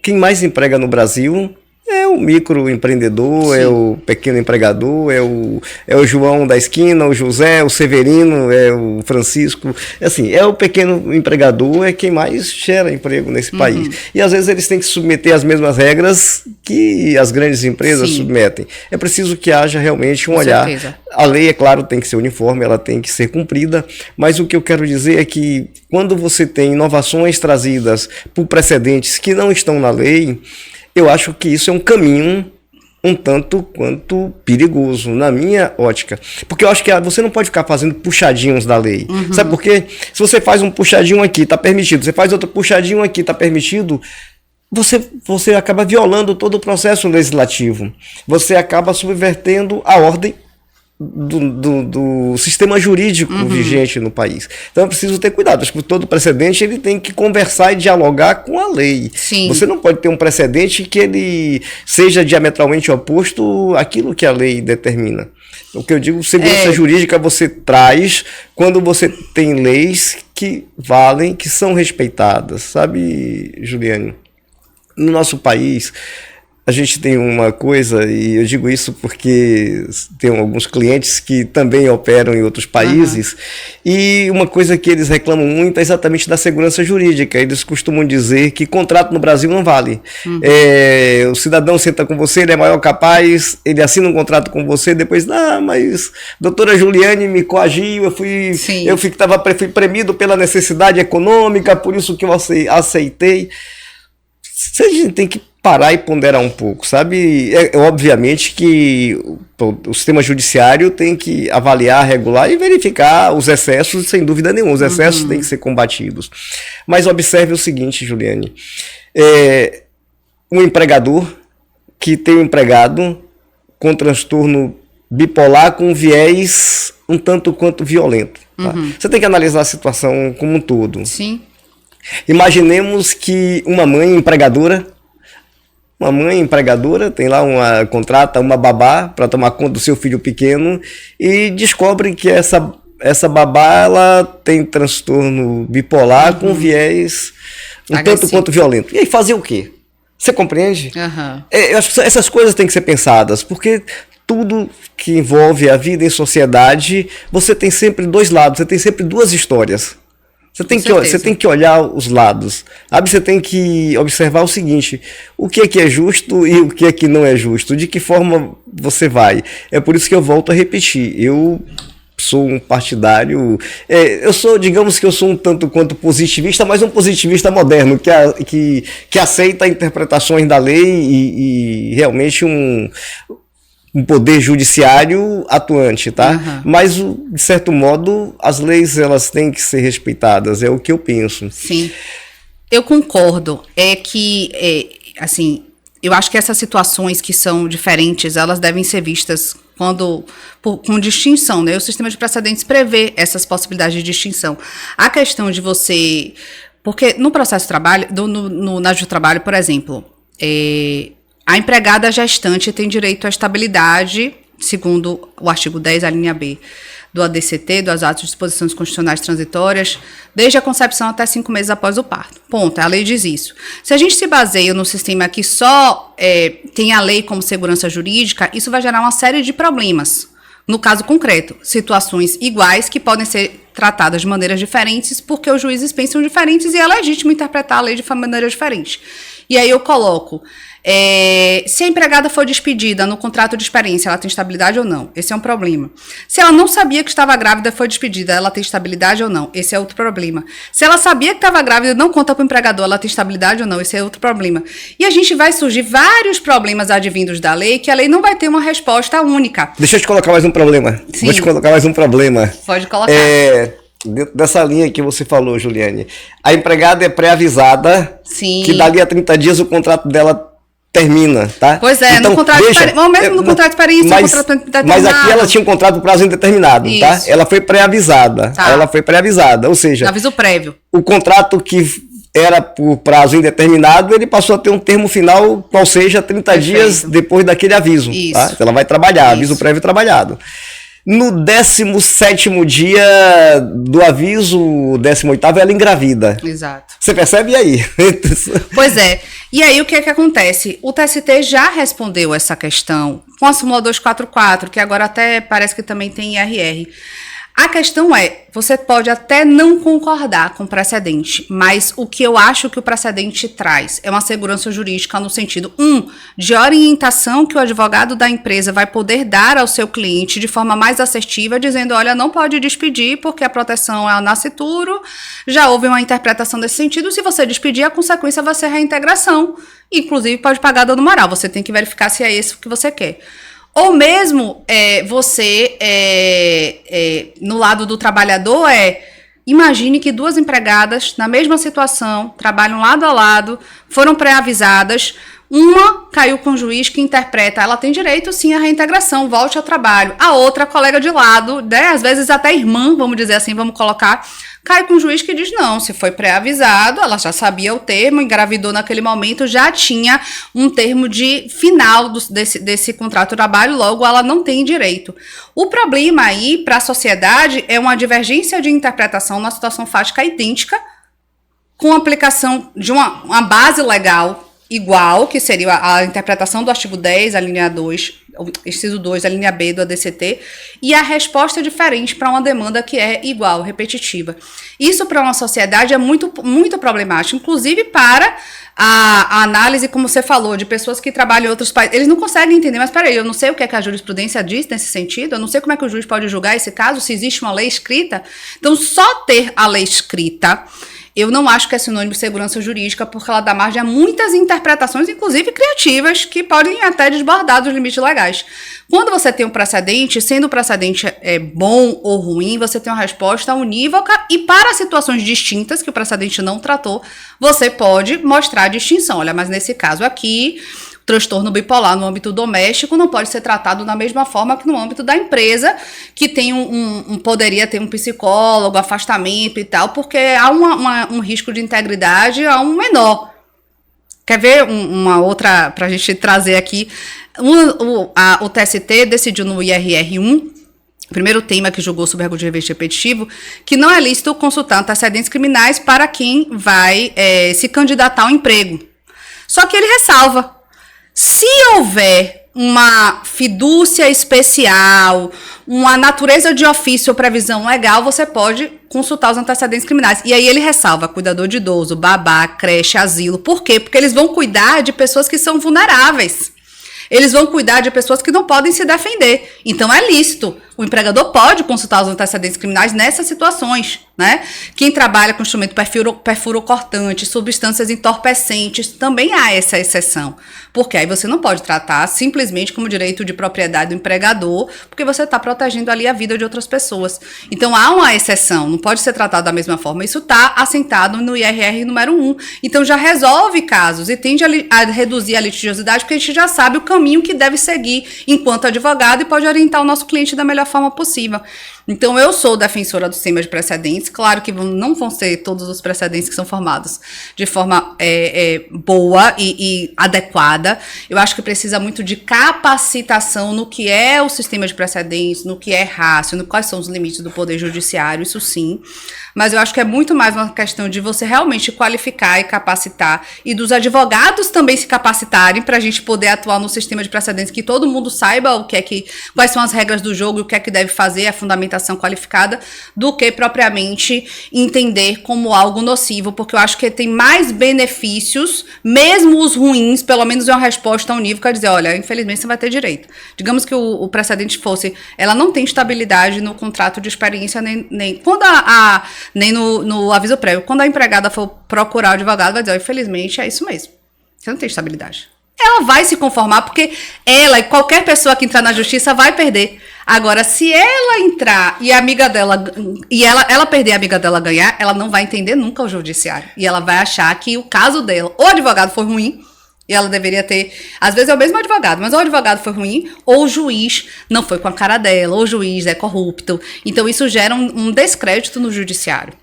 quem mais emprega no Brasil é o microempreendedor, é o pequeno empregador, é o João da esquina, o José, o Severino, é o Francisco. Assim, é o pequeno empregador, é quem mais gera emprego nesse país. E às vezes eles têm que submeter as mesmas regras que as grandes empresas submetem. É preciso que haja realmente um olhar. Certeza. A lei, é claro, tem que ser uniforme, ela tem que ser cumprida, mas o que eu quero dizer é que quando você tem inovações trazidas por precedentes que não estão na lei, eu acho que isso é um caminho um tanto quanto perigoso, na minha ótica. Porque eu acho que você não pode ficar fazendo puxadinhos da lei. Sabe por quê? Se você faz um puxadinho aqui, está permitido. Você faz outro puxadinho aqui, está permitido. Você acaba violando todo o processo legislativo. Você acaba subvertendo a ordem do sistema jurídico vigente no país. Então é preciso ter cuidado. Acho que todo precedente ele tem que conversar e dialogar com a lei. Sim. Você não pode ter um precedente que ele seja diametralmente oposto àquilo que a lei determina. O que eu digo, segurança jurídica você traz quando você tem leis que valem, que são respeitadas. Sabe, Juliane? No nosso país, a gente tem uma coisa, e eu digo isso porque tem alguns clientes que também operam em outros países, e uma coisa que eles reclamam muito é exatamente da segurança jurídica. Eles costumam dizer que contrato no Brasil não vale. O cidadão senta com você, ele é maior capaz, ele assina um contrato com você, depois, mas doutora Juliane me coagiu, eu fui premido pela necessidade econômica, por isso que eu aceitei. A gente tem que parar e ponderar um pouco, sabe? Obviamente que o sistema judiciário tem que avaliar, regular e verificar os excessos, sem dúvida nenhuma. Os excessos têm que ser combatidos. Mas observe o seguinte, Juliane. Um empregador que tem um empregado com transtorno bipolar com viés um tanto quanto violento. Tá? Você tem que analisar a situação como um todo. Sim. Imaginemos que uma mãe empregadora tem lá contrata uma babá para tomar conta do seu filho pequeno e descobre que essa babá ela tem transtorno bipolar com viés um tanto quanto violento. E aí fazer o quê? Você compreende? Eu acho que essas coisas têm que ser pensadas, porque tudo que envolve a vida em sociedade, você tem sempre dois lados, você tem sempre duas histórias. Você tem que olhar os lados, sabe? Você tem que observar o seguinte: o que é justo e o que é que não é justo, de que forma você vai. É por isso que eu volto a repetir, eu sou um partidário, digamos que eu sou um tanto quanto positivista, mas um positivista moderno, que aceita interpretações da lei e realmente um poder judiciário atuante, tá? Mas, de certo modo, as leis elas têm que ser respeitadas, é o que eu penso. Sim, eu concordo. Eu acho que essas situações que são diferentes, elas devem ser vistas com distinção, né? O sistema de precedentes prevê essas possibilidades de distinção. A questão de você... Porque no processo de trabalho, na justiça do trabalho, por exemplo, a empregada gestante tem direito à estabilidade, segundo o artigo 10, a linha B, do ADCT, dos atos de disposições constitucionais transitórias, desde a concepção até 5 meses após o parto. Ponto, a lei diz isso. Se a gente se baseia no sistema que só tem a lei como segurança jurídica, isso vai gerar uma série de problemas. No caso concreto, situações iguais que podem ser tratadas de maneiras diferentes porque os juízes pensam diferentes e é legítimo interpretar a lei de maneira diferente. E aí eu coloco... se a empregada for despedida no contrato de experiência, ela tem estabilidade ou não? Esse é um problema. Se ela não sabia que estava grávida e foi despedida, ela tem estabilidade ou não? Esse é outro problema. Se ela sabia que estava grávida e não conta para o empregador, ela tem estabilidade ou não? Esse é outro problema. E a gente vai surgir vários problemas advindos da lei, que a lei não vai ter uma resposta única. Deixa eu te colocar mais um problema. Sim. Vou te colocar mais um problema. Pode colocar. Dentro dessa linha que você falou, Juliane, a empregada é pré-avisada que dali a 30 dias o contrato dela termina, tá? Pois é, então, no contrato de experiência, ou mesmo no contrato de experiência, mas aqui ela tinha um contrato por prazo indeterminado, isso. Tá? Ela foi pré-avisada, ou seja... Aviso prévio. O contrato que era por prazo indeterminado, ele passou a ter um termo final, qual seja 30 dias depois daquele aviso, tá? Então ela vai trabalhar, aviso prévio trabalhado. No 17º dia do aviso, o 18º, ela engravida. Exato. Você percebe aí? Pois é. E aí o que é que acontece? O TST já respondeu essa questão com a súmula 244, que agora até parece que também tem IRR. A questão é, você pode até não concordar com o precedente, mas o que eu acho que o precedente traz é uma segurança jurídica no sentido, de orientação que o advogado da empresa vai poder dar ao seu cliente de forma mais assertiva, dizendo, olha, não pode despedir porque a proteção é a nascituro, já houve uma interpretação desse sentido, se você despedir, a consequência vai ser a reintegração, inclusive pode pagar dano moral, você tem que verificar se é esse que você quer. Ou mesmo você, no lado do trabalhador, imagine que duas empregadas na mesma situação, trabalham lado a lado, foram pré-avisadas, uma caiu com o juiz que interpreta, ela tem direito sim à reintegração, volte ao trabalho. A outra, colega de lado, né, às vezes até irmã, vamos dizer assim, vamos colocar, cai com um juiz que diz não, se foi pré-avisado, ela já sabia o termo, engravidou naquele momento, já tinha um termo de final desse contrato de trabalho, logo ela não tem direito. O problema aí para a sociedade é uma divergência de interpretação numa situação fática idêntica, com aplicação de uma base legal igual, que seria a interpretação do artigo 10, a linha 2, inciso 2, a linha B do ADCT, e a resposta é diferente para uma demanda que é igual, repetitiva. Isso para uma sociedade é muito, muito problemático, inclusive para a análise, como você falou, de pessoas que trabalham em outros países. Eles não conseguem entender, mas peraí, eu não sei o que é que a jurisprudência diz nesse sentido, eu não sei como é que o juiz pode julgar esse caso, se existe uma lei escrita. Então, só ter a lei escrita, eu não acho que é sinônimo de segurança jurídica, porque ela dá margem a muitas interpretações, inclusive criativas, que podem até desbordar dos limites legais. Quando você tem um precedente, sendo o precedente bom ou ruim, você tem uma resposta unívoca e para situações distintas, que o precedente não tratou, você pode mostrar a distinção. Olha, mas nesse caso aqui, o transtorno bipolar no âmbito doméstico não pode ser tratado da mesma forma que no âmbito da empresa, que tem poderia ter um psicólogo, afastamento e tal, porque há um risco de integridade a um menor. Quer ver uma outra, para a gente trazer aqui? O TST decidiu no IRR1, primeiro tema que julgou sobre recurso de revés repetitivo, que não é lícito consultar antecedentes criminais para quem vai se candidatar ao emprego. Só que ele ressalva, se houver uma fidúcia especial, uma natureza de ofício ou previsão legal, você pode consultar os antecedentes criminais. E aí ele ressalva, cuidador de idoso, babá, creche, asilo. Por quê? Porque eles vão cuidar de pessoas que são vulneráveis. Eles vão cuidar de pessoas que não podem se defender. Então é lícito. O empregador pode consultar os antecedentes criminais nessas situações, né? Quem trabalha com instrumento perfurocortante, substâncias entorpecentes, também há essa exceção. Porque aí você não pode tratar simplesmente como direito de propriedade do empregador, porque você está protegendo ali a vida de outras pessoas. Então há uma exceção, não pode ser tratado da mesma forma. Isso está assentado no IRR número 1. Então já resolve casos e tende a reduzir a litigiosidade, porque a gente já sabe o caminho que deve seguir enquanto advogado e pode orientar o nosso cliente da melhor forma possível. Então, eu sou defensora do sistema de precedentes. Claro que não vão ser todos os precedentes que são formados de forma boa e adequada. Eu acho que precisa muito de capacitação no que é o sistema de precedentes, no que é rácio, no quais são os limites do poder judiciário, isso sim. Mas eu acho que é muito mais uma questão de você realmente qualificar e capacitar, e dos advogados também se capacitarem para a gente poder atuar no sistema de precedentes, que todo mundo saiba quais são as regras do jogo e o que é que deve fazer, a fundamentação qualificada, do que propriamente entender como algo nocivo, porque eu acho que tem mais benefícios, mesmo os ruins, pelo menos é uma resposta unívoca a dizer, olha, infelizmente você vai ter direito. Digamos que o precedente fosse, ela não tem estabilidade no contrato de experiência, nem quando nem no aviso prévio. Quando a empregada for procurar o advogado, vai dizer, infelizmente é isso mesmo. Você não tem estabilidade. Ela vai se conformar, porque ela e qualquer pessoa que entrar na justiça vai perder. Agora, se ela entrar e a amiga dela, e ela perder a amiga dela ganhar, ela não vai entender nunca o judiciário. E ela vai achar que o caso dela, ou o advogado foi ruim, e ela deveria ter, às vezes é o mesmo advogado, mas ou o advogado foi ruim, ou o juiz não foi com a cara dela, ou o juiz é corrupto. Então isso gera um descrédito no judiciário.